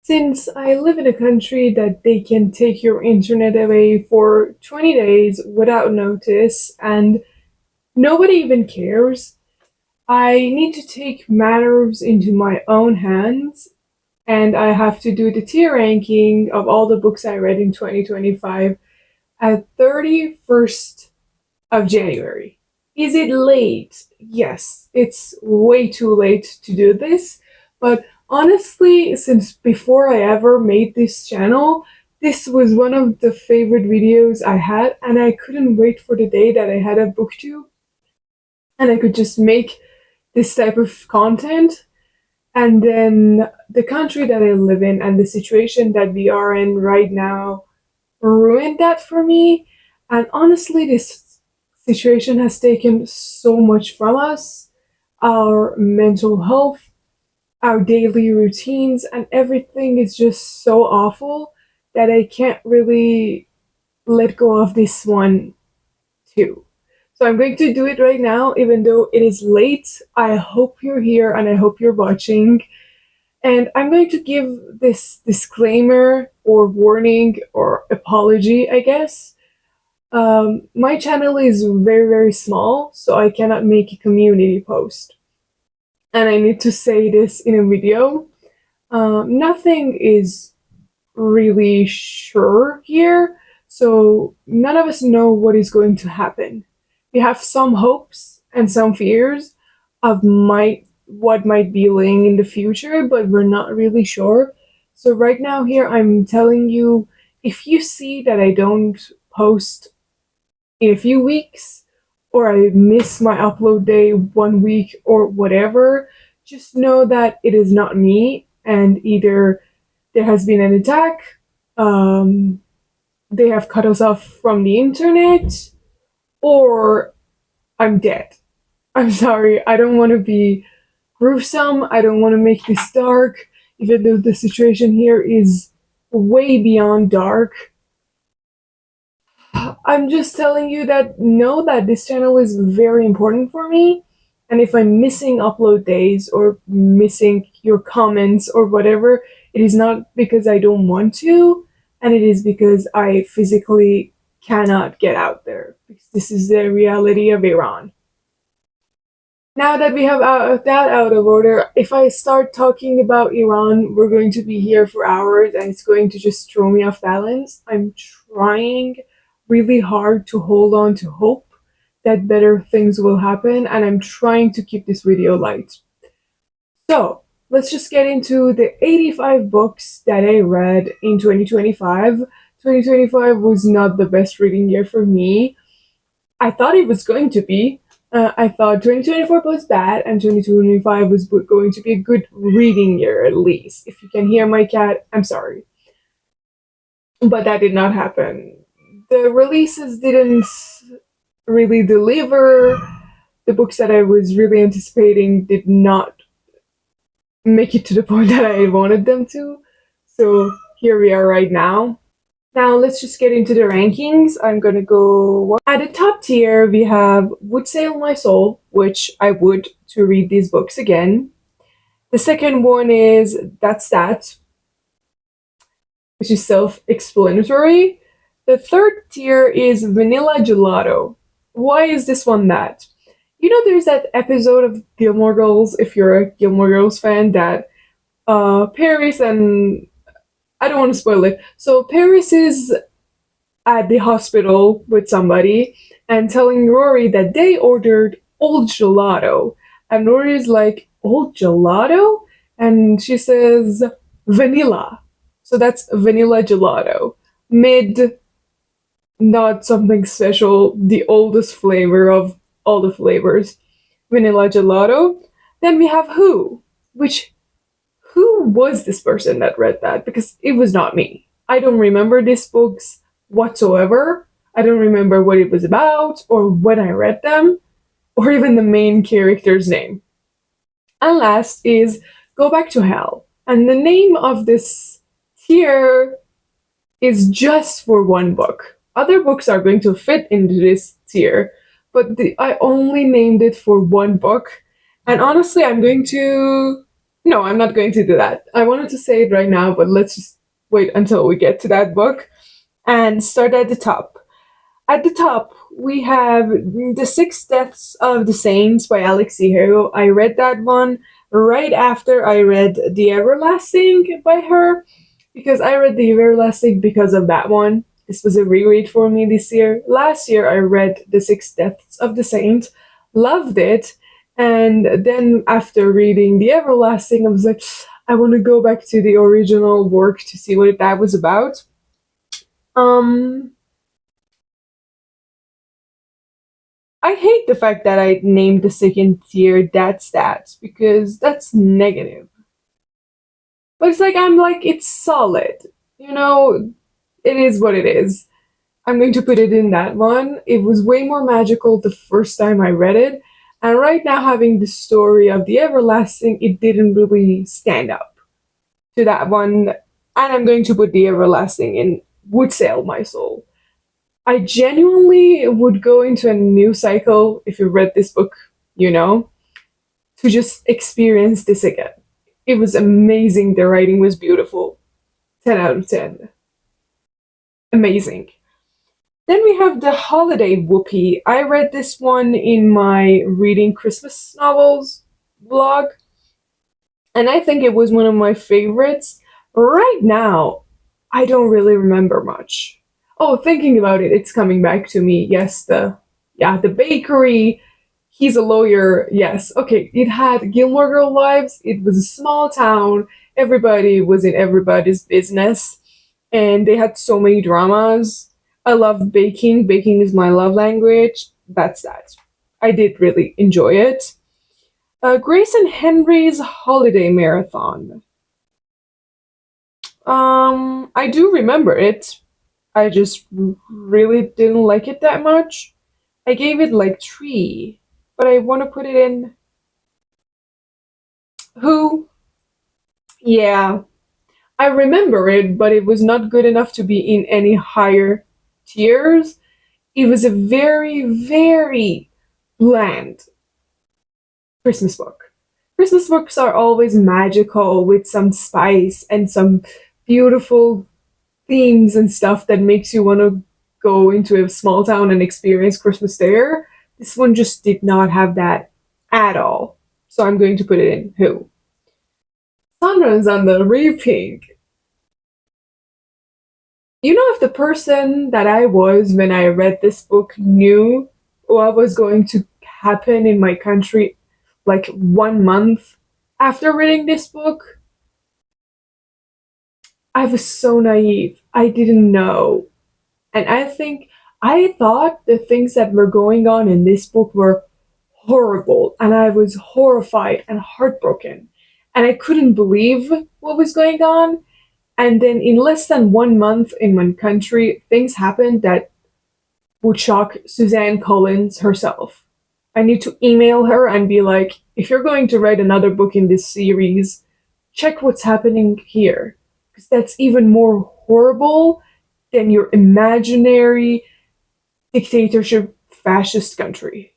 Since I live in a country that they can take your internet away for 20 days without notice and nobody even cares, I need to take matters into my own hands and I have to do the tier ranking of all the books I read in 2025 at 31st of January. Is it late? Yes, it's way too late to do this, but honestly, since before I ever made this channel, this was one of the favorite videos I had, and I couldn't wait for the day that I had a booktube and I could just make this type of content. And then the country that I live in and the situation that we are in right now ruined that for me. And honestly, this situation has taken so much from us, our mental health, our daily routines, and everything is just so awful that I can't really let go of this one too. So I'm going to do it right now, even though it is late. I hope you're here and I hope you're watching. And I'm going to give this disclaimer or warning or apology, I guess. My channel is very, very small, so I cannot make a community post. And I need to say this in a video. Nothing is really sure here, so none of us know what is going to happen. We have some hopes and some fears of what might be laying in the future, but we're not really sure. So right now here I'm telling you, if you see that I don't post in a few weeks or I miss my upload day 1 week or whatever, just know that it is not me and either there has been an attack, um, they have cut us off from the internet, or I'm dead. I'm sorry, I don't want to be gruesome, I don't want to make this dark, even though the situation here is way beyond dark. I'm just telling you that know that this channel is very important for me, and if I'm missing upload days or missing your comments or whatever, it is not because I don't want to, and it is because I physically cannot get out there, because this is the reality of Iran. Now that we have that out of order, if I start talking about Iran, we're going to be here for hours and it's going to just throw me off balance. I'm trying really hard to hold on to hope that better things will happen, and I'm trying to keep this video light. So, let's just get into the 85 books that I read in 2025. 2025 was not the best reading year for me. I thought it was going to be. I thought 2024 was bad and 2025 was going to be a good reading year at least. If you can hear my cat, I'm sorry. But that did not happen. The releases didn't really deliver. The books that I was really anticipating did not make it to the point that I wanted them to. So here we are right now. Now let's just get into the rankings. I'm gonna go at the top tier. We have Would Sail My Soul, which I would to read these books again. The second one is That's That, which is self-explanatory. The third tier is Vanilla Gelato. Why is this one that? You know, there's that episode of Gilmore Girls, if you're a Gilmore Girls fan, that Paris and I don't want to spoil it. So Paris is at the hospital with somebody and telling Rory that they ordered old gelato. And Rory is like, old gelato? And she says, vanilla. So that's vanilla gelato. Mid, not something special, the oldest flavor of all the flavors. Vanilla gelato. Then we have who was this person that read that? Because it was not me. I don't remember these books whatsoever. I don't remember what it was about, or when I read them, or even the main character's name. And last is Go Back to Hell. And the name of this tier is just for one book. Other books are going to fit into this tier, but I only named it for one book. And honestly, I'm going to No, I'm not going to do that. I wanted to say it right now, but let's just wait until we get to that book and start at the top. At the top, we have The Six Deaths of the Saints by Alexei Hero. I read that one right after I read The Everlasting by her, because I read The Everlasting because of that one. This was a reread for me this year. Last year, I read The Six Deaths of the Saints, loved it, and then after reading The Everlasting, I was like, I want to go back to the original work to see what that was about. Um, I hate the fact that I named the second tier That's That because that's negative. But it's like I'm like it's solid. You know, it is what it is. I'm going to put it in that one. It was way more magical the first time I read it, and right now having the story of the Everlasting, it didn't really stand up to that one. And I'm going to put the Everlasting in Would Sail My Soul. I genuinely would go into a new cycle if you read this book, you know, to just experience this again. It was amazing. The writing was beautiful. 10 out of 10. Amazing. Then we have The Holiday Whoopee. I read this one in my Reading Christmas Novels blog, and I think it was one of my favorites. Right now, I don't really remember much. Oh, thinking about it, it's coming back to me. Yes, the bakery. He's a lawyer. Yes. Okay, it had Gilmore Girl vibes. It was a small town. Everybody was in everybody's business, and they had so many dramas. I love baking. Baking is my love language. That's that. I did really enjoy it. Grace and Henry's Holiday Marathon. I do remember it. I just really didn't like it that much. I gave it like 3, but I want to put it in Who? Yeah, I remember it, but it was not good enough to be in any higher tiers. It was a very, very bland Christmas book. Christmas books are always magical with some spice and some beautiful themes and stuff that makes you want to go into a small town and experience Christmas there. This one just did not have that at all. So I'm going to put it in Who. Sunruns on the Reaping. You know, if the person that I was when I read this book knew what was going to happen in my country like 1 month after reading this book, I was so naive. I didn't know. And I think I thought the things that were going on in this book were horrible, and I was horrified and heartbroken. And I couldn't believe what was going on. And then, in less than 1 month in my country, things happened that would shock Suzanne Collins herself. I need to email her and be like, if you're going to write another book in this series, check what's happening here. Because that's even more horrible than your imaginary dictatorship fascist country.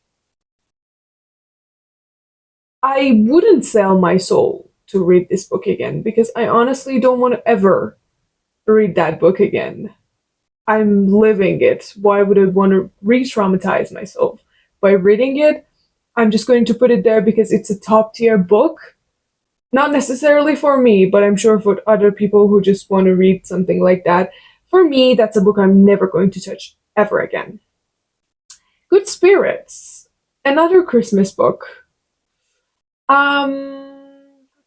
I wouldn't sell my soul to read this book again because I honestly don't want to ever read that book again. I'm living it. Why would I want to re traumatize myself by reading it? I'm just going to put it there because it's a top tier book. Not necessarily for me, but I'm sure for other people who just want to read something like that. For me, that's a book I'm never going to touch ever again. Good Spirits, another Christmas book.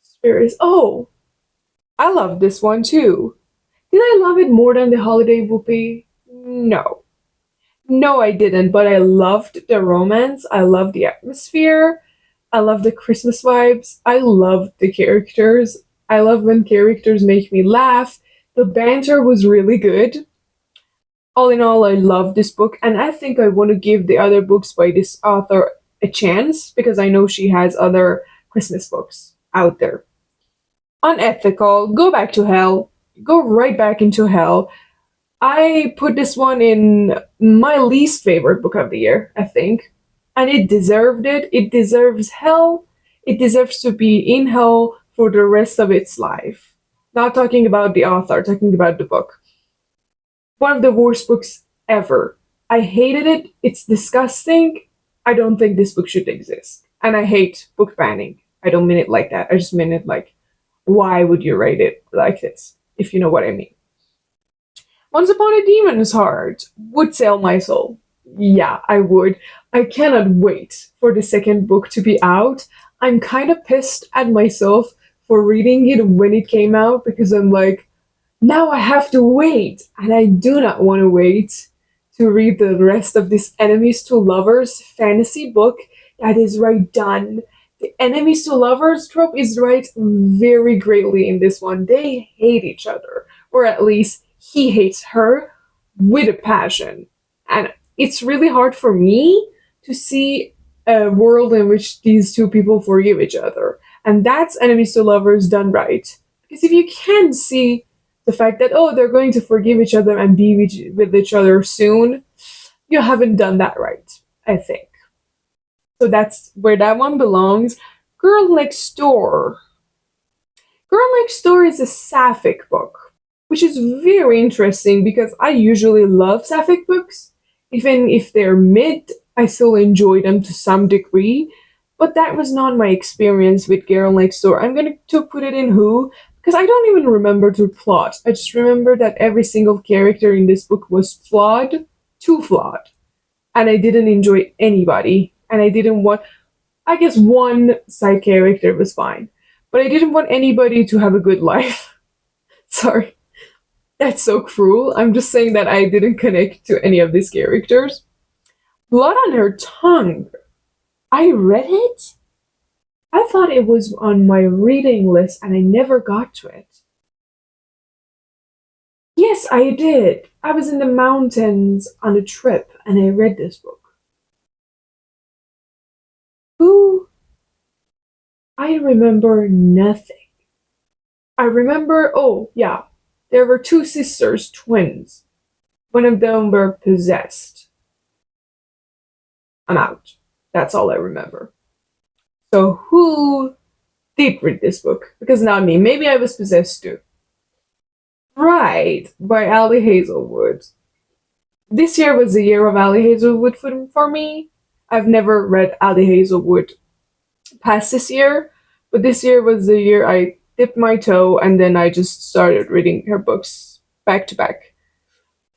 Spirits. Oh, I love this one too. Did I love it more than the Holiday Whoopee? No. No, I didn't, but I loved the romance. I loved the atmosphere. I love the Christmas vibes. I love the characters. I love when characters make me laugh. The banter was really good. All in all, I love this book, and I think I want to give the other books by this author a chance because I know she has other Christmas books out there. Unethical, Go Back to Hell, go right back into hell. I put this one in my least favorite book of the year, I think. And it deserved it. It deserves hell. It deserves to be in hell for the rest of its life. Not talking about the author, talking about the book. One of the worst books ever. I hated it. It's disgusting. I don't think this book should exist. And I hate book banning. I don't mean it like that. I just mean it like, why would you rate it like this? If you know what I mean. Once Upon a Demon's Heart would sell my soul. Yeah, I would. I cannot wait for the second book to be out. I'm kind of pissed at myself for reading it when it came out because I'm like, now I have to wait, and I do not want to wait to read the rest of this Enemies to Lovers fantasy book that is right done. The Enemies to Lovers trope is right very greatly in this one. They hate each other, or at least he hates her with a passion. And it's really hard for me to see a world in which these two people forgive each other. And that's Enemies to Lovers done right. Because if you can see the fact that, oh, they're going to forgive each other and be with each other soon, you haven't done that right, I think. So that's where that one belongs. Girl Next Door. Girl Next Door is a sapphic book, which is very interesting because I usually love sapphic books. Even if they're mid, I still enjoy them to some degree. But that was not my experience with Girl Next Door. I'm going to put it in Who because I don't even remember the plot. I just remember that every single character in this book was flawed, too flawed. And I didn't enjoy anybody. And I didn't want, I guess one side character was fine. But I didn't want anybody to have a good life. Sorry. That's so cruel. I'm just saying that I didn't connect to any of these characters. Blood on Her Tongue. I read it? I thought it was on my reading list and I never got to it. Yes, I did. I was in the mountains on a trip and I read this book. Who? I remember nothing. I remember, oh, yeah, there were two sisters, twins. One of them were possessed. I'm out. That's all I remember. So, who did read this book? Because not me. Maybe I was possessed too. Right, by Ali Hazelwood. This year was the year of Ali Hazelwood for me. I've never read Ali Hazelwood past this year, but this year was the year I dipped my toe and then I just started reading her books back to back.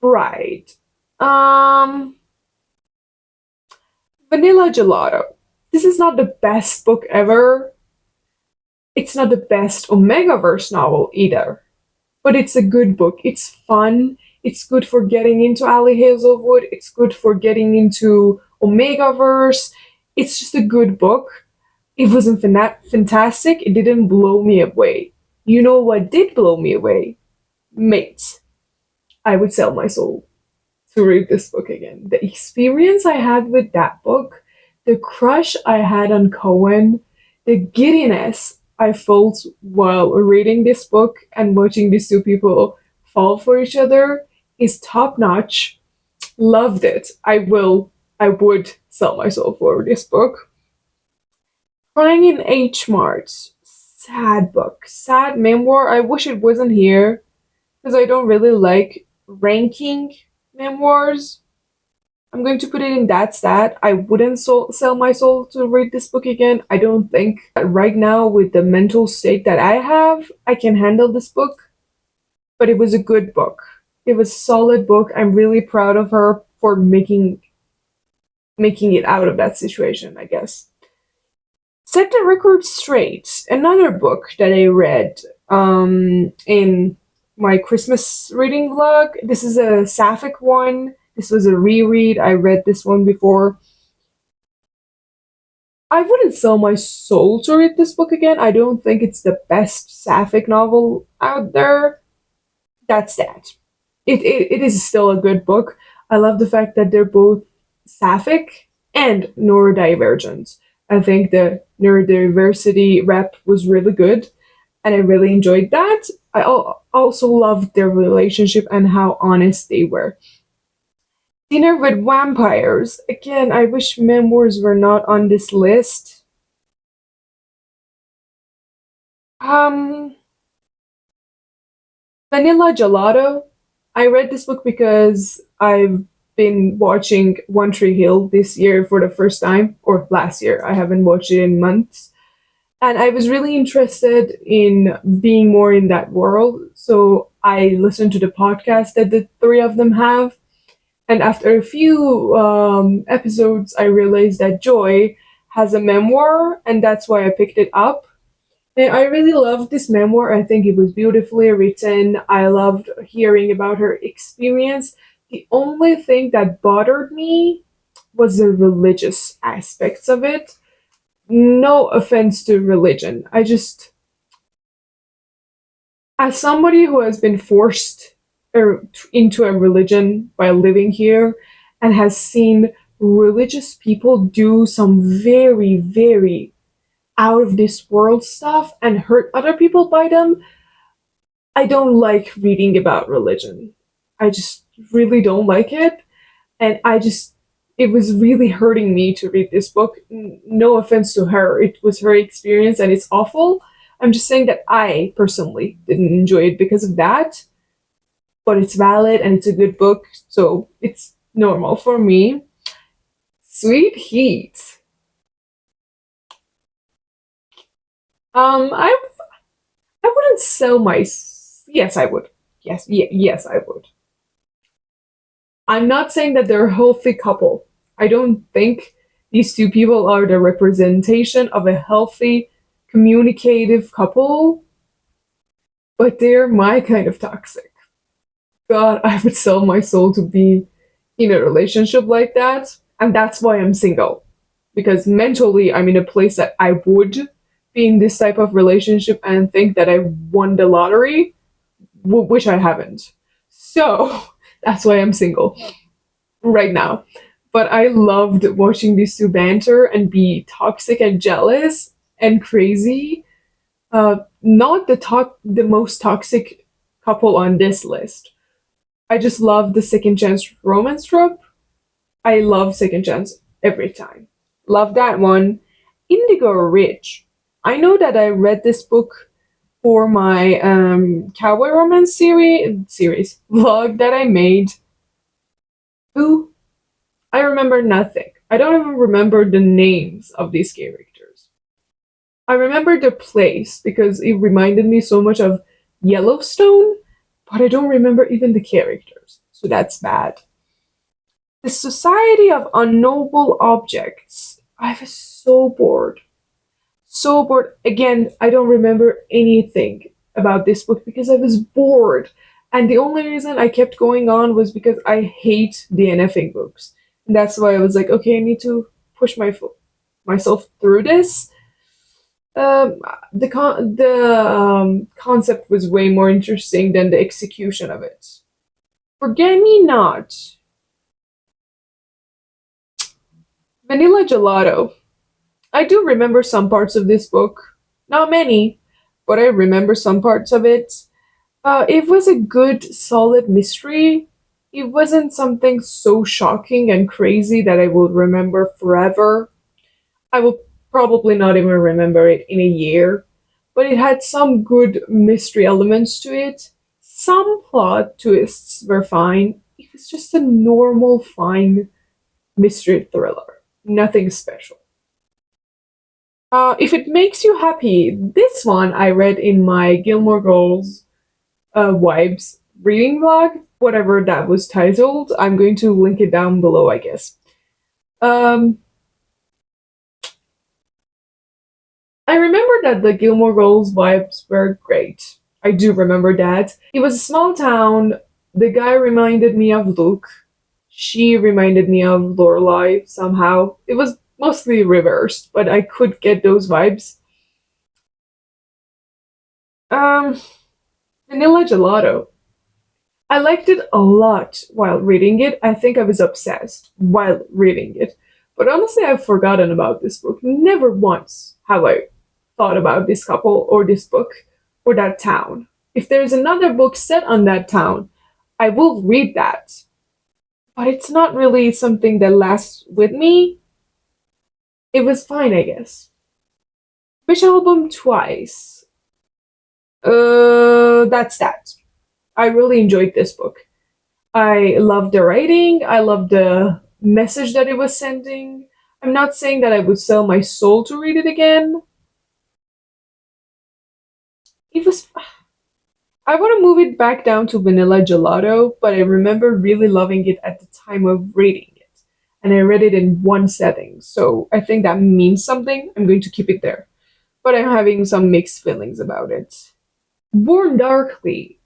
Right. Um Vanilla Gelato. This is not the best book ever. It's not the best Omegaverse novel either. But it's a good book. It's fun. It's good for getting into Ali Hazelwood. It's good for getting into Omegaverse. It's just a good book. It wasn't fantastic. It didn't blow me away. You know what did blow me away? Mate. I would sell my soul to read this book again. The experience I had with that book, the crush I had on Cohen, the giddiness I felt while reading this book and watching these two people fall for each other is top notch. Loved it. I would sell my soul for this book. Crying in H Mart. Sad book. Sad memoir. I wish it wasn't here because I don't really like ranking memoirs. I'm going to put it in that stat. I wouldn't sell my soul to read this book again. I don't think that right now, with the mental state that I have, I can handle this book. But it was a good book. It was a solid book. I'm really proud of her for making it out of that situation, I guess. Set the Record Straight, another book that I read in my Christmas reading vlog. This is a sapphic one. This was a reread. I read this one before. I wouldn't sell my soul to read this book again. I don't think it's the best sapphic novel out there. That's that. It is still a good book. I love the fact that they're both sapphic and neurodivergent. I think the neurodiversity rep was really good, and I really enjoyed that. I also loved their relationship and how honest they were. Dinner with Vampires. Again, I wish memoirs were not on this list. Um, Vanilla Gelato. I read this book because I've been watching One Tree Hill this year for the first time, or last year. I haven't watched it in months. And I was really interested in being more in that world. So I listened to the podcast that the three of them have. And after a few episodes, I realized that Joy has a memoir, and that's why I picked it up. And I really loved this memoir. I think it was beautifully written. I loved hearing about her experience. The only thing that bothered me was the religious aspects of it. No offense to religion. As somebody who has been forced into a religion by living here and has seen religious people do some very, very out of this world stuff and hurt other people by them, I don't like reading about religion. I just really don't like it. And it was really hurting me to read this book. No offense to her, it was her experience and it's awful. I'm just saying that I personally didn't enjoy it because of that, but it's valid and it's a good book, so it's normal for me. Sweet Heat. I wouldn't sell my. Yes, I would. Yes, I would. I'm not saying that they're a healthy couple. I don't think these two people are the representation of a healthy, communicative couple, but they're my kind of toxic. God, I would sell my soul to be in a relationship like that, and that's why I'm single. Because mentally, I'm in a place that I would be in this type of relationship and think that I won the lottery, which I haven't. So that's why I'm single right now. But I loved watching these two banter and be toxic and jealous and crazy. Not the most toxic couple on this list. I just love the second chance romance trope. I love second chance every time. Love that one. Indigo Ridge. I know that I read this book for my cowboy romance series vlog that I made. Ooh, I remember nothing. I don't even remember the names of these characters. I remember the place because it reminded me so much of Yellowstone, but I don't remember even the characters. So that's bad. The Society of Unknowable Objects. I was so bored. So bored. Again, I don't remember anything about this book because I was bored. And the only reason I kept going on was because I hate DNFing books. And that's why I was like, okay, I need to push myself through this. Um, the concept was way more interesting than the execution of it. Forget Me Not. Vanilla Gelato. I do remember some parts of this book. Not many, but I remember some parts of it. It was a good, solid mystery. It wasn't something so shocking and crazy that I will remember forever. I will probably not even remember it in a year. But it had some good mystery elements to it. Some plot twists were fine. It was just a normal, fine mystery thriller. Nothing special. If it makes you happy, this one I read in my Gilmore Girls Vibes reading vlog, whatever that was titled. I'm going to link it down below, I guess. Um, I remember that the Gilmore Girls vibes were great. I do remember that. It was a small town. The guy reminded me of Luke. She reminded me of Lorelai somehow. It was mostly reversed, but I could get those vibes. Um, Vanilla Gelato. I liked it a lot while reading it. I think I was obsessed while reading it. But honestly, I've forgotten about this book. Never once have I thought about this couple or this book or that town. If there's another book set on that town, I will read that. But it's not really something that lasts with me. It was fine, I guess. Which album twice? That's that. I really enjoyed this book. I loved the writing. I loved the message that it was sending. I'm not saying that I would sell my soul to read it again. It was. I want to move it back down to vanilla gelato, but I remember really loving it at the time of reading it. And I read it in one setting, so I think that means something. I'm going to keep it there. But I'm having some mixed feelings about it. Born Darkly.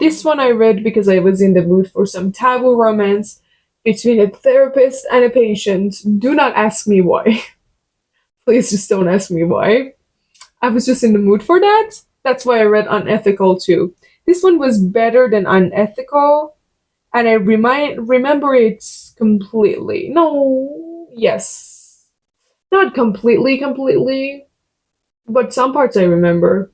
This one I read because I was in the mood for some taboo romance between a therapist and a patient. Do not ask me why. Please just don't ask me why. I was just in the mood for that. That's why I read Unethical too. This one was better than Unethical, and I remember it completely. No, yes. Not completely, but some parts I remember.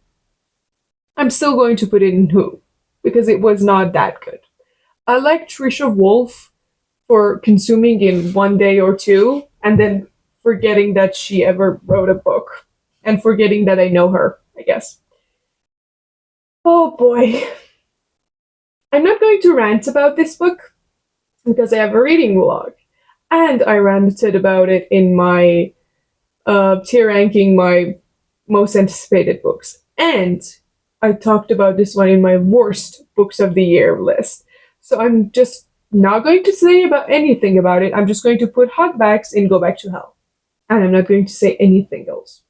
I'm still going to put it in Who, because it was not that good. I like Trisha Wolfe for consuming in one day or two, and then forgetting that she ever wrote a book, and forgetting that I know her, I guess. Oh boy. I'm not going to rant about this book because I have a reading vlog. And I ranted about it in my tier ranking my most anticipated books. And I talked about this one in my worst books of the year list. So I'm just not going to say about anything about it. I'm just going to put hot bags in Go Back to Hell. And I'm not going to say anything else.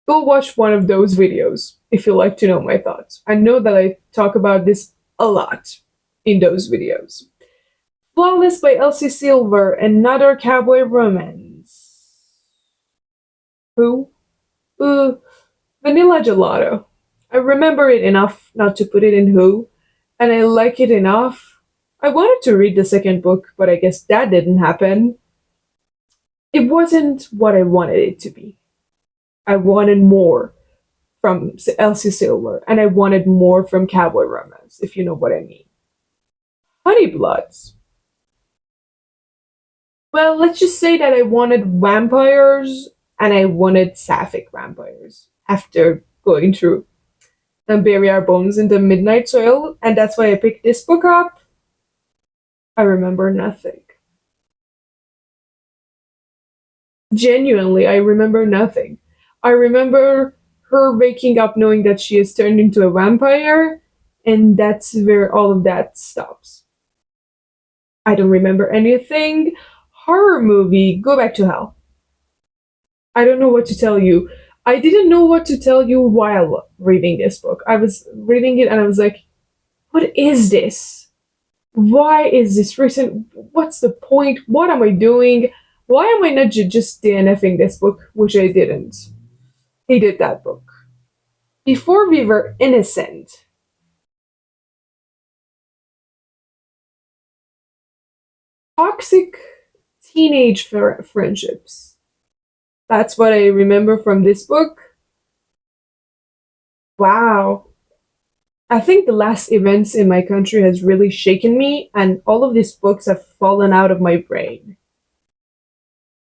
Go watch one of those videos if you like to know my thoughts. I know that I talk about this a lot in those videos. Flawless by Elsie Silver, another cowboy romance. Who? Vanilla Gelato. I remember it enough not to put it in Who, and I like it enough. I wanted to read the second book, but I guess that didn't happen. It wasn't what I wanted it to be. I wanted more from Elsie Silver, and I wanted more from Cowboy Romance, if you know what I mean. Honey Bloods. Well, let's just say that I wanted vampires, and I wanted sapphic vampires after going through and Bury Our Bones in the Midnight Soil, and that's why I picked this book up. I remember nothing. Genuinely, I remember nothing. I remember her waking up knowing that she is turned into a vampire, and that's where all of that stops. I don't remember anything. Horror movie, Go Back to Hell. I don't know what to tell you. I didn't know what to tell you while reading this book. I was reading it and I was like, what is this? Why is this written? What's the point? What am I doing? Why am I not just DNFing this book, which I didn't? Hated that book. Before We Were Innocent. Toxic teenage friendships. That's what I remember from this book. Wow. I think the last events in my country has really shaken me, and all of these books have fallen out of my brain.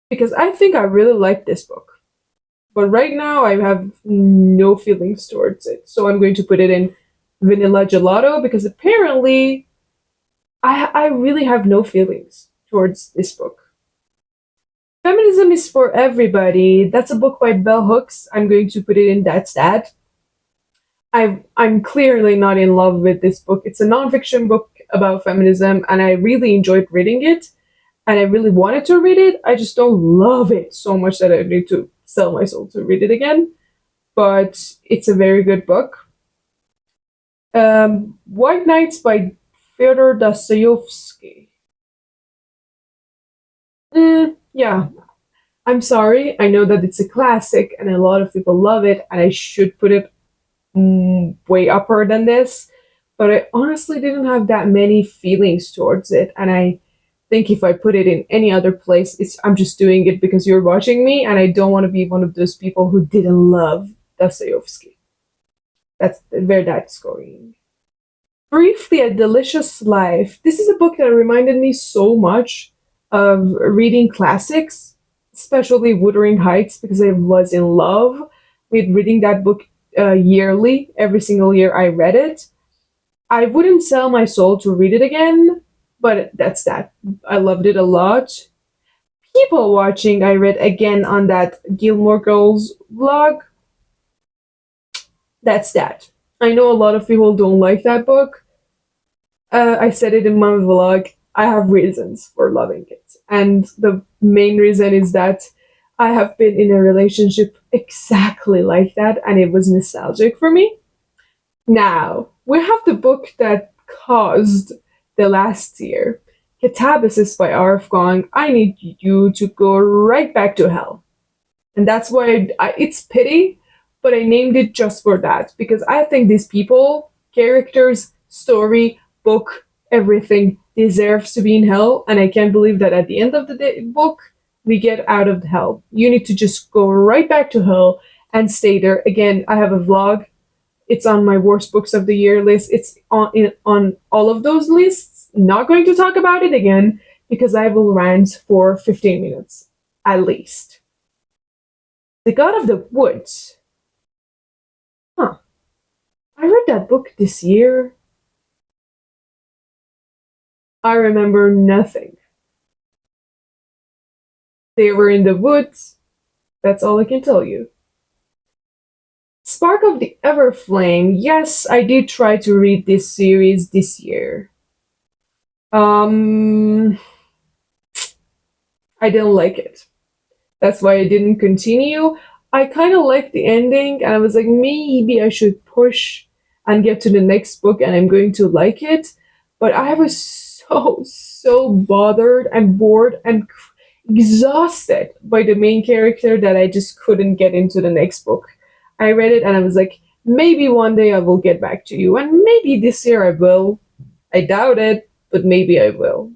Because I think I really like this book. But right now, I have no feelings towards it. So I'm going to put it in Vanilla Gelato because apparently I really have no feelings towards this book. Feminism is for Everybody. That's a book by Bell Hooks. I'm going to put it in That's That. I'm clearly not in love with this book. It's a nonfiction book about feminism, and I really enjoyed reading it, and I really wanted to read it. I just don't love it so much that I need to sell my soul to read it again. But it's a very good book. White Nights by Fyodor Dostoevsky. Yeah, I'm sorry. I know that it's a classic, and a lot of people love it, and I should put it way upper than this, but I honestly didn't have that many feelings towards it, and I think if I put it in any other place, I'm just doing it because you're watching me, and I don't want to be one of those people who didn't love Dostoevsky. That's where that's going. Briefly, A Delicious Life. This is a book that reminded me so much of reading classics, especially Wuthering Heights, because I was in love with reading that book yearly. Every single year I read it. I wouldn't sell my soul to read it again, but that's that. I loved it a lot. People watching, I read again on that Gilmore Girls vlog. That's that. I know a lot of people don't like that book. I said it in my vlog. I have reasons for loving it. And the main reason is that I have been in a relationship exactly like that, and it was nostalgic for me. Now, we have the book that caused the last year. Catabasis by R.F. Gong. I need you to go right back to hell. And that's why it's pity, but I named it just for that because I think these people, characters, story, book, everything deserves to be in hell, and I can't believe that at the end of the book we get out of the hell. You need to just go right back to hell and stay there. Again, I have a vlog. It's on my worst books of the year list. It's on all of those lists. Not going to talk about it again because I will rant for 15 minutes at least. The God of the Woods. Huh. I read that book this year. I remember nothing. They were in the woods. That's all I can tell you. Spark of the Everflame. Yes, I did try to read this series this year. I didn't like it. That's why I didn't continue. I kind of liked the ending, and I was like, maybe I should push and get to the next book, and I'm going to like it. But I was so bothered and bored and exhausted by the main character that I just couldn't get into the next book. I read it, and I was like, maybe one day I will get back to you, and maybe this year I will. I doubt it, but maybe I will.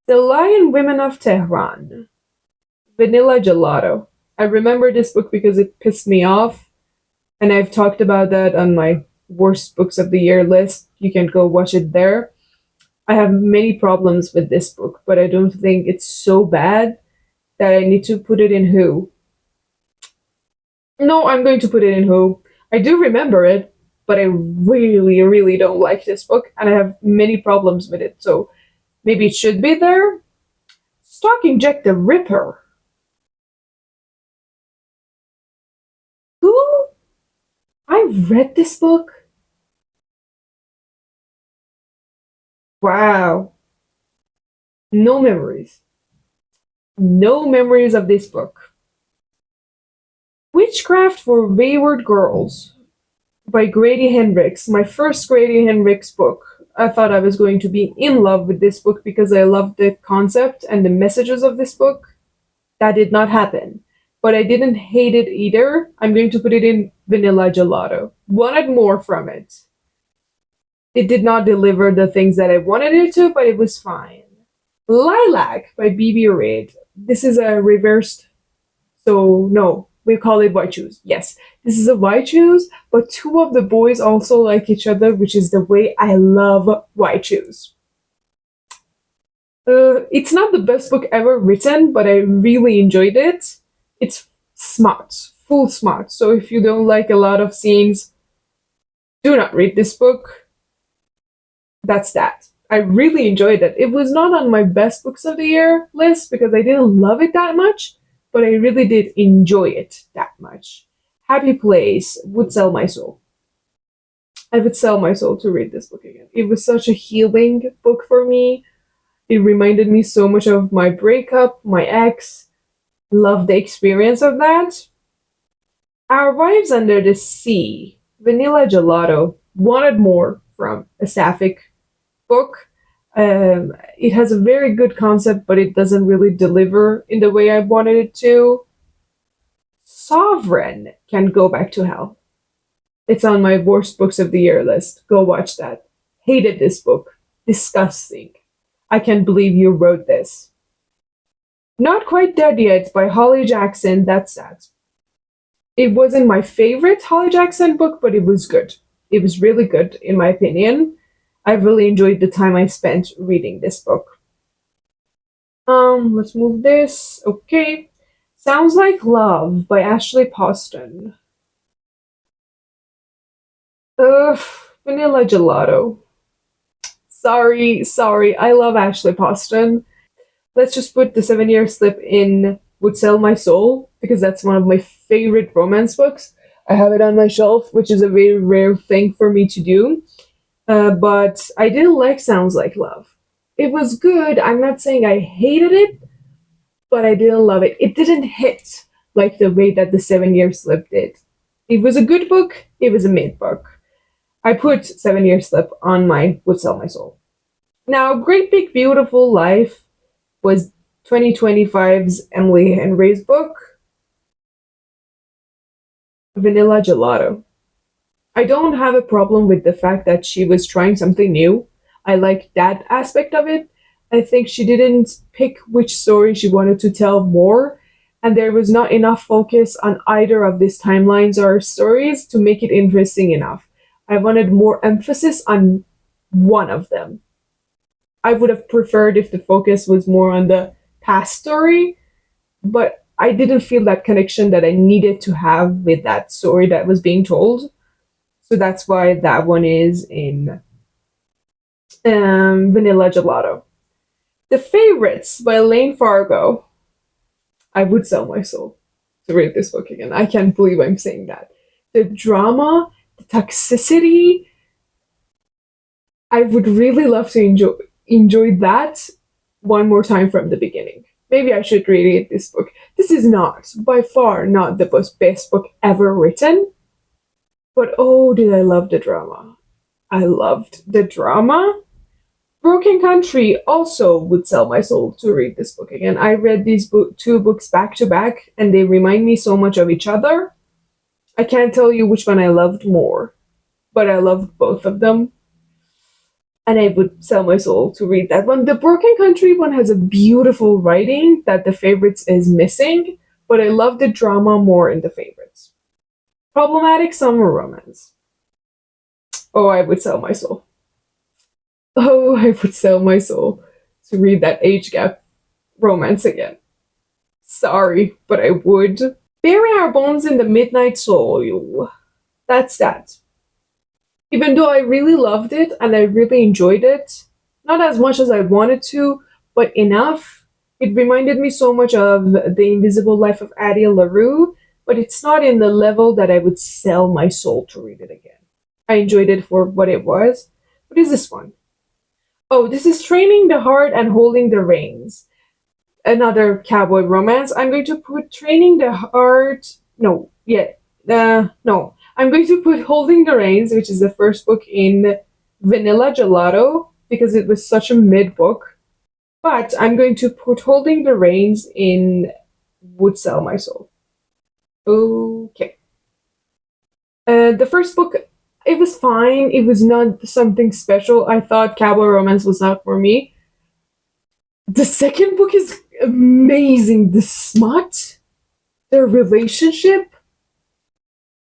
The Lion Women of Tehran. Vanilla Gelato. I remember this book because it pissed me off, and I've talked about that on my worst books of the year list. You can go watch it there. I have many problems with this book, but I don't think it's so bad that I need to put it in Who. No, I'm going to put it in Who. I do remember it, but I really don't like this book, and I have many problems with it, so maybe it should be there. Stalking Jack the Ripper. Who? I've read this book. Wow. No memories. No memories of this book. Witchcraft for Wayward Girls by Grady Hendrix. My first Grady Hendrix book. I thought I was going to be in love with this book because I loved the concept and the messages of this book. That did not happen. But I didn't hate it either. I'm going to put it in Vanilla Gelato. Wanted more from it. It did not deliver the things that I wanted it to, but it was fine. Lilac by BB Reid. This is a reversed, so no, we call it white shoes. Yes, this is a white shoes, but two of the boys also like each other, which is the way I love white shoes. It's not the best book ever written, but I really enjoyed it. It's smart, full smart. So if you don't like a lot of scenes, do not read this book. That's that. I really enjoyed it. It was not on my best books of the year list because I didn't love it that much, but I really did enjoy it that much. Happy Place would sell my soul. I would sell my soul to read this book again. It was such a healing book for me. It reminded me so much of my breakup, my ex. Loved the experience of that. Our Wives Under the Sea, Vanilla Gelato, wanted more from a sapphic book. It has a very good concept, but it doesn't really deliver in the way I wanted it to. Sovereign can go back to hell. It's on my worst books of the year list. Go watch that. Hated this book. Disgusting. I can't believe you wrote this. Not Quite Dead Yet by Holly Jackson. That's that. It wasn't my favorite Holly Jackson book, but it was good. It was really good, in my opinion. I really enjoyed the time I spent reading this book. Let's move this. Okay. Sounds Like Love by Ashley Poston. Ugh, vanilla gelato. Sorry, I love Ashley Poston. Let's just put The 7 Year Slip in Would Sell My Soul, because that's one of my favorite romance books. I have it on my shelf, which is a very rare thing for me to do. But I didn't like Sounds Like Love. It was good. I'm not saying I hated it, but I didn't love it. It didn't hit like the way that The 7 Year Slip did. It was a good book. It was a mid book. I put 7 Year Slip on my Would Sell My Soul. Now, Great Big Beautiful Life was 2025's Emily Henry's book, Vanilla Gelato. I don't have a problem with the fact that she was trying something new. I like that aspect of it. I think she didn't pick which story she wanted to tell more, and there was not enough focus on either of these timelines or stories to make it interesting enough. I wanted more emphasis on one of them. I would have preferred if the focus was more on the past story, but I didn't feel that connection that I needed to have with that story that was being told. So that's why that one is in Vanilla Gelato. The Favorites by Elaine Fargo. I would sell my soul to read this book again. I can't believe I'm saying that. The drama, the toxicity, I would really love to enjoy that one more time from the beginning. Maybe I should reread this book. This is not, by far, not the best book ever written, but oh, did I love the drama. I loved the drama. Broken Country also would sell my soul to read this book again. I read these two books back to back, and they remind me so much of each other. I can't tell you which one I loved more, but I loved both of them. And I would sell my soul to read that one. The Broken Country one has a beautiful writing that The Favorites is missing, but I love the drama more in The Favorites. Problematic Summer Romance. Oh, I would sell my soul. Oh, I would sell my soul to read that age gap romance again. Sorry, but I would. Bury Our Bones in the Midnight Soil. That's that. Even though I really loved it and I really enjoyed it, not as much as I wanted to, but enough. It reminded me so much of The Invisible Life of Addie LaRue, but it's not in the level that I would sell my soul to read it again. I enjoyed it for what it was. What is this one? Oh, this is Training the Heart and Holding the Reins. Another cowboy romance. I'm going to put Training the Heart. No, yeah. No. I'm going to put Holding the Reins, which is the first book in Vanilla Gelato, because it was such a mid book. But I'm going to put Holding the Reins in Would Sell My Soul. Okay. The first book, it was fine. It was not something special. I thought cowboy romance was not for me. The second book is amazing. The smut, their relationship,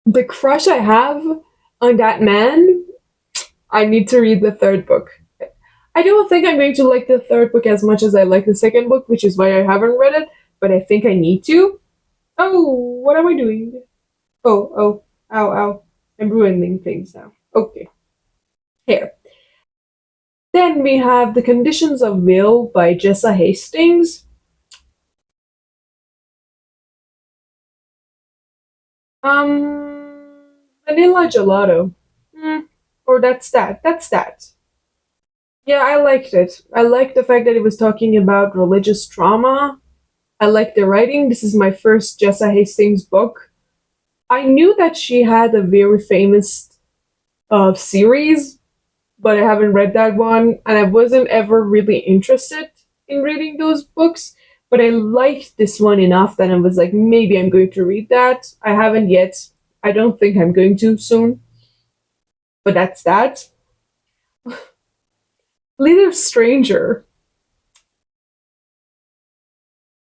the crush I have on that man. I need to read the third book. I don't think I'm going to like the third book as much as I like the second book, which is why I haven't read it, but I think I need to. Oh, what am I doing? Oh, ow. I'm ruining things now. Okay. Here. Then we have The Conditions of Will by Jessa Hastings. Vanilla Gelato. Or that's that. That's that. Yeah, I liked it. I liked the fact that it was talking about religious trauma. I liked the writing. This is my first Jessa Hastings book. I knew that she had a very famous series, but I haven't read that one, and I wasn't ever really interested in reading those books. But I liked this one enough that I was like, maybe I'm going to read that. I haven't yet. I don't think I'm going to soon. But that's that. Little Stranger.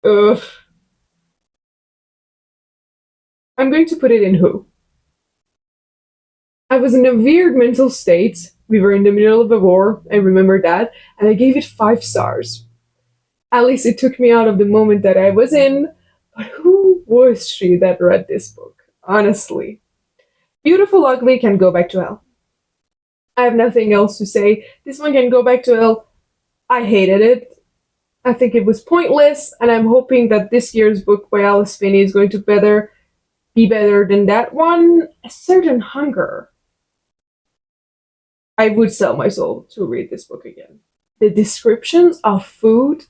Ugh. I'm going to put it in Who. I was in a weird mental state. We were in the middle of a war, I remember that, and I gave it 5 stars. At least it took me out of the moment that I was in, but who was she that read this book? Honestly. Beautiful Ugly can go back to hell. I have nothing else to say. This one can go back to hell. I hated it. I think it was pointless, and I'm hoping that this year's book by Alice Finney is going to be better than that one. A Certain Hunger. I would sell my soul to read this book again. The descriptions of food,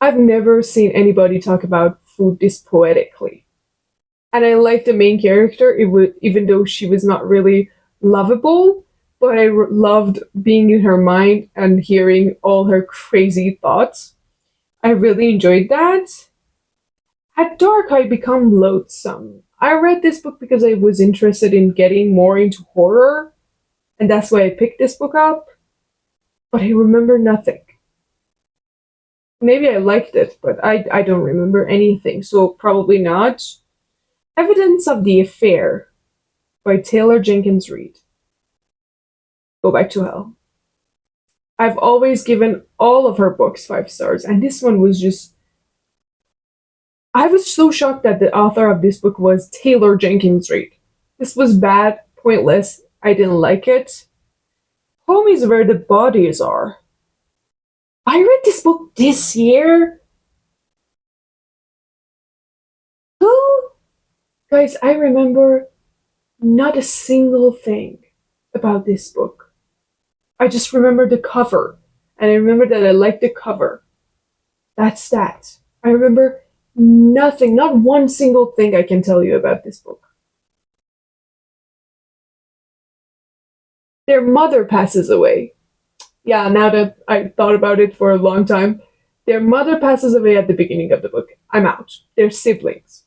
I've never seen anybody talk about food this poetically. And I like the main character, even though she was not really lovable, but loved being in her mind and hearing all her crazy thoughts. I really enjoyed that. At dark, I become loathsome. I read this book because I was interested in getting more into horror, and that's why I picked this book up, but I remember nothing. Maybe I liked it, but I don't remember anything, so probably not. Evidence of the Affair by Taylor Jenkins Reid. Go Back to Hell. I've always given all of her books 5 stars, and this one was just. I was so shocked that the author of this book was Taylor Jenkins Reid. This was bad, pointless, I didn't like it. Home is Where the Bodies Are. I read this book this year. Who? Guys, I remember not a single thing about this book. I just remember the cover, and I remember that I liked the cover. That's that. I remember nothing, not one single thing I can tell you about this book. Their mother passes away. Yeah, now that I thought about it for a long time, their mother passes away at the beginning of the book. I'm out. They're siblings.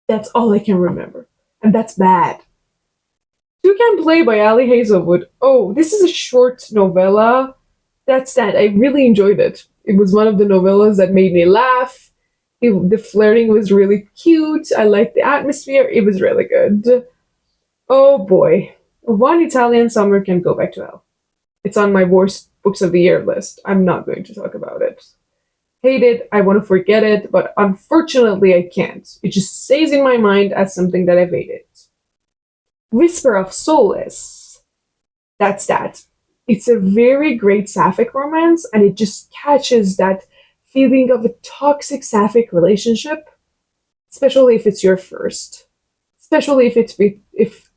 That's all I can remember. And that's bad. Two Can Play by Ali Hazelwood. Oh, this is a short novella. That's that. I really enjoyed it. It was one of the novellas that made me laugh. The flirting was really cute. I liked the atmosphere. It was really good. Oh boy. One Italian Summer Can Go Back to Hell. It's on my worst books of the year list. I'm not going to talk about it. Hate it. I want to forget it, but unfortunately I can't. It just stays in my mind as something that I've hated. Whisper of Solace. That's that. It's a very great sapphic romance, and it just catches that feeling of a toxic sapphic relationship, especially if it's your first. Especially if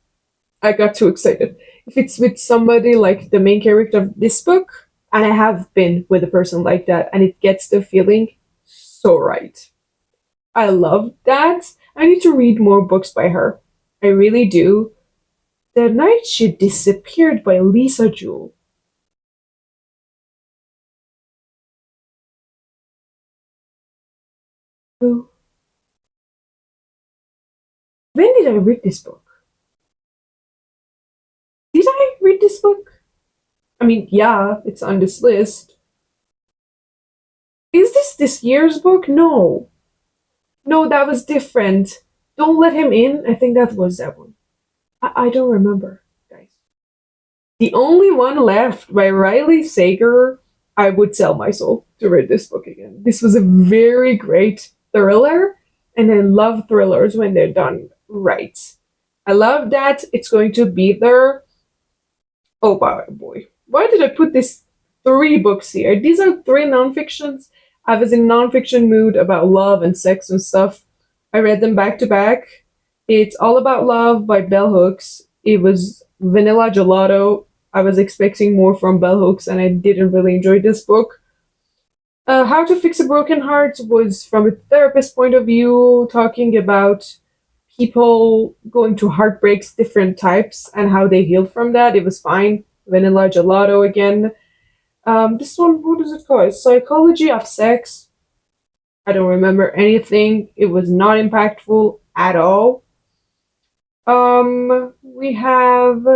I got too excited. If it's with somebody like the main character of this book, and I have been with a person like that, and it gets the feeling so right. I love that. I need to read more books by her. I really do. The Night She Disappeared by Lisa Jewell. Who? When did I read this book? Did I read this book? I mean, yeah, it's on this list. Is this year's book? No. No, that was different. Don't Let Him In? I think that was that one. I don't remember, guys. The only one left by Riley Sager. I would sell my soul to read this book again. This was a very great thriller, and I love thrillers when they're done right. I love that it's going to be there. Oh boy. Why did I put these 3 books here? These are 3 nonfictions. I was in nonfiction mood about love and sex and stuff. I read them back to back. It's All About Love by Bell Hooks. It was Vanilla Gelato. I was expecting more from Bell Hooks, and I didn't really enjoy this book. How to Fix a Broken Heart was from a therapist point of view, talking about people going through heartbreaks, different types, and how they healed from that. It was fine. Vanilla Gelato again. This one, what is it called? Psychology of Sex. I don't remember anything. It was not impactful at all. We have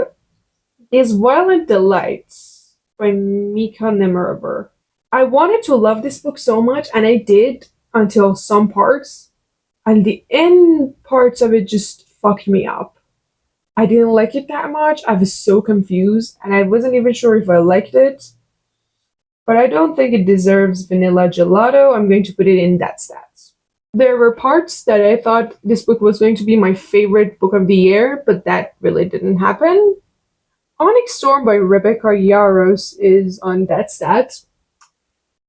Is Violent Delights by Mika Nemerver. I wanted to love this book so much, and I did until some parts, and the end parts of it just fucked me up. I didn't like it that much. I was so confused, and I wasn't even sure if I liked it. But I don't think it deserves Vanilla Gelato. I'm going to put it in that stats. There were parts that I thought this book was going to be my favorite book of the year, but that really didn't happen. Onyx Storm by Rebecca Yarros is on That's That.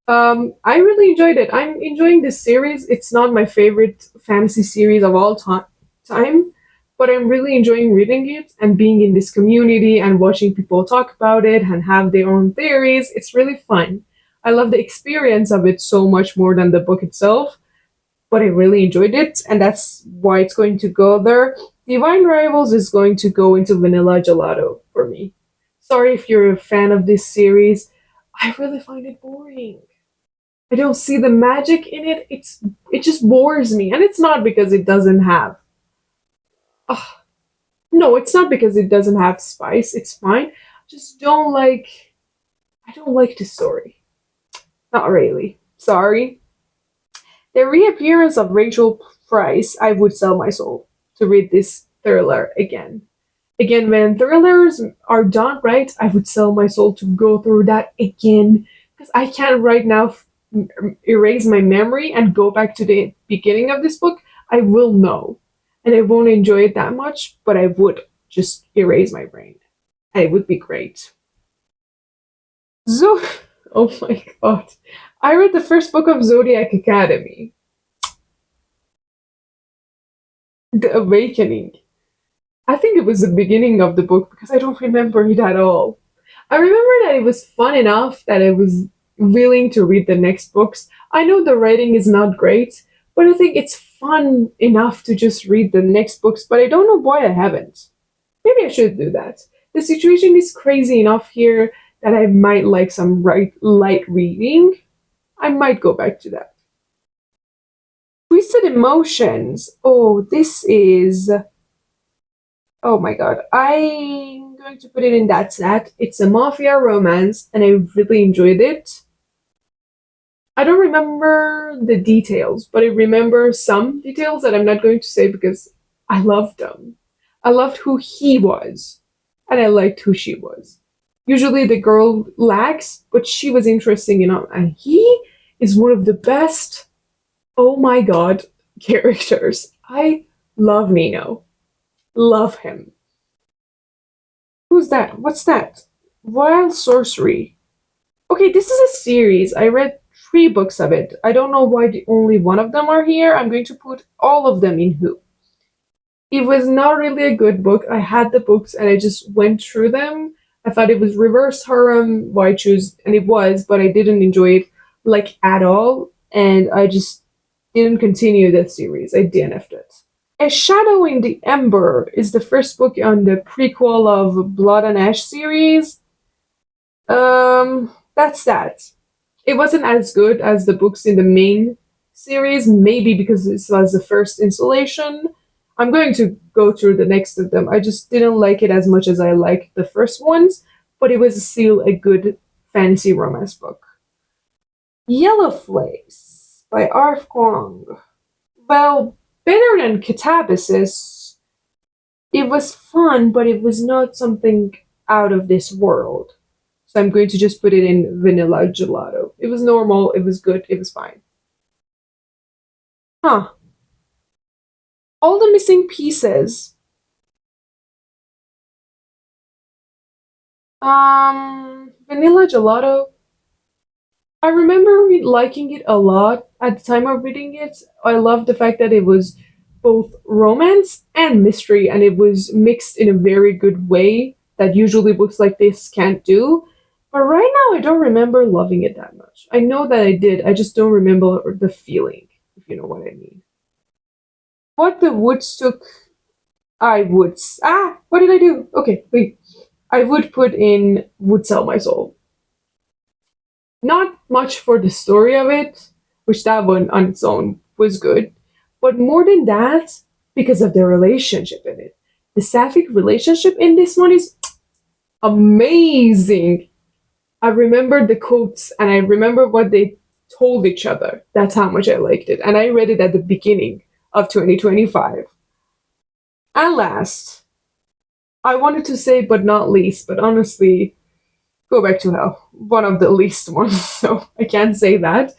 I really enjoyed it. I'm enjoying this series. It's not my favorite fantasy series of all time, but I'm really enjoying reading it and being in this community and watching people talk about it and have their own theories. It's really fun. I love the experience of it so much more than the book itself, but I really enjoyed it, and that's why it's going to go there. Divine Rivals is going to go into Vanilla Gelato for me. Sorry if you're a fan of this series. I really find it boring. I don't see the magic in it. It just bores me, and it's not because it doesn't have. Ugh, no, it's not because it doesn't have spice. It's fine. I just don't like. I don't like the story. Not really. Sorry. The reappearance of Rachel Price. I would sell my soul to read this thriller again. Again, when thrillers are done right, I would sell my soul to go through that again because I can't right now erase my memory and go back to the beginning of this book. I will know, and I won't enjoy it that much, but I would just erase my brain, and it would be great. So, oh my god, I read the first book of Zodiac Academy, The Awakening. I think it was the beginning of the book because I don't remember it at all. I remember that it was fun enough that I was willing to read the next books. I know the writing is not great, but I think it's fun enough to just read the next books, but I don't know why I haven't. Maybe I should do that. The situation is crazy enough here that I might like some light reading. I might go back to that. Twisted Emotions. Oh, this is. Oh my god. I'm going to put it in that set. It's a mafia romance, and I really enjoyed it. I don't remember the details, but I remember some details that I'm not going to say because I loved them. I loved who he was, and I liked who she was. Usually the girl lacks, but she was interesting enough, and he is one of the best, oh my god, characters. I love Nino. Love him. Who's that? What's that? Wild Sorcery. Okay, this is a series. I read three books of it. I don't know why only one of them are here. I'm going to put all of them in Who. It was not really a good book. I had the books and I just went through them. I thought it was reverse harem, why choose, and it was, but I didn't enjoy it like at all, and I just didn't continue that series. I DNF'd it. A Shadow in the Ember is the first book on the prequel of Blood and Ash series. That's that. It wasn't as good as the books in the main series, maybe because this was the first installation. I'm going to go through the next of them. I just didn't like it as much as I liked the first ones, but it was still a good fantasy romance book. Yellow Flames by Arf Kwong. Well, better than Catabasis. It was fun, but it was not something out of this world. So I'm going to just put it in Vanilla Gelato. It was normal, it was good, it was fine. Huh. All the Missing Pieces. Vanilla Gelato. I remember liking it a lot at the time of reading it. I loved the fact that it was both romance and mystery, and it was mixed in a very good way that usually books like this can't do. But right now, I don't remember loving it that much. I know that I did, I just don't remember the feeling, if you know what I mean. What the Woods took, I would. What did I do? Okay, wait. I would put in Would Sell My Soul. Not much for the story of it, which that one on its own was good, but more than that, because of the relationship in it. The sapphic relationship in this one is amazing. I remember the quotes and I remember what they told each other. That's how much I liked it. And I read it at the beginning of 2025. And last, I wanted to say but not least, but honestly, Go Back to Hell. One of the least ones, so I can't say that.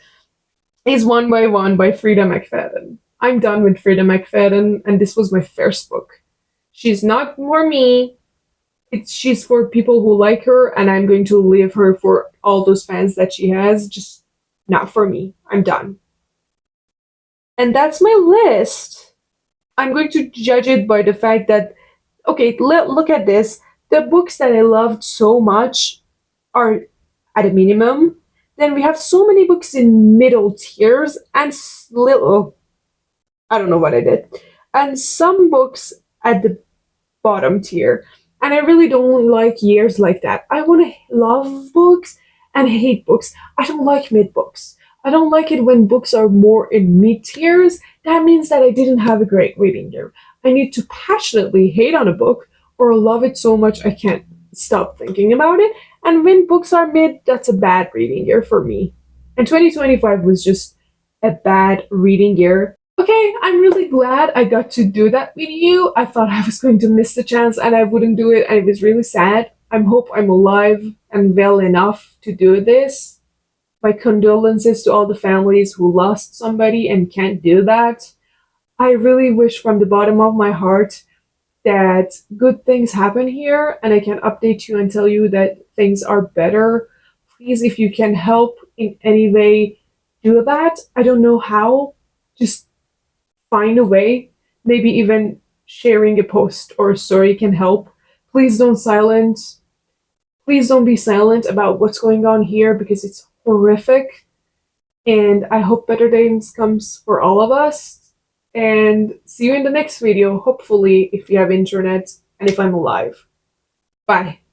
Is One by One by Frida McFadden. I'm done with Frida McFadden, and this was my first book. She's not more me. She's for people who like her, and I'm going to leave her for all those fans that she has. Just not for me. I'm done. And that's my list. I'm going to judge it by the fact that, okay, look at this. The books that I loved so much are at a minimum. Then we have so many books in middle tiers and little. I don't know what I did. And some books at the bottom tier. And I really don't like years like that. I want to love books and hate books. I don't like mid books. I don't like it when books are more in mid tiers. That means that I didn't have a great reading year. I need to passionately hate on a book or love it so much I can't stop thinking about it. And when books are mid, that's a bad reading year for me. And 2025 was just a bad reading year. Okay, I'm really glad I got to do that with you. I thought I was going to miss the chance and I wouldn't do it, and it was really sad. I hope I'm alive and well enough to do this. My condolences to all the families who lost somebody and can't do that. I really wish from the bottom of my heart that good things happen here and I can update you and tell you that things are better. Please, if you can help in any way, do that. I don't know how. Just find a way. Maybe even sharing a post or a story can help. Please don't silence. Please don't be silent about what's going on here because it's horrific. And I hope better days comes for all of us. And see you in the next video, hopefully, if you have internet and if I'm alive. Bye.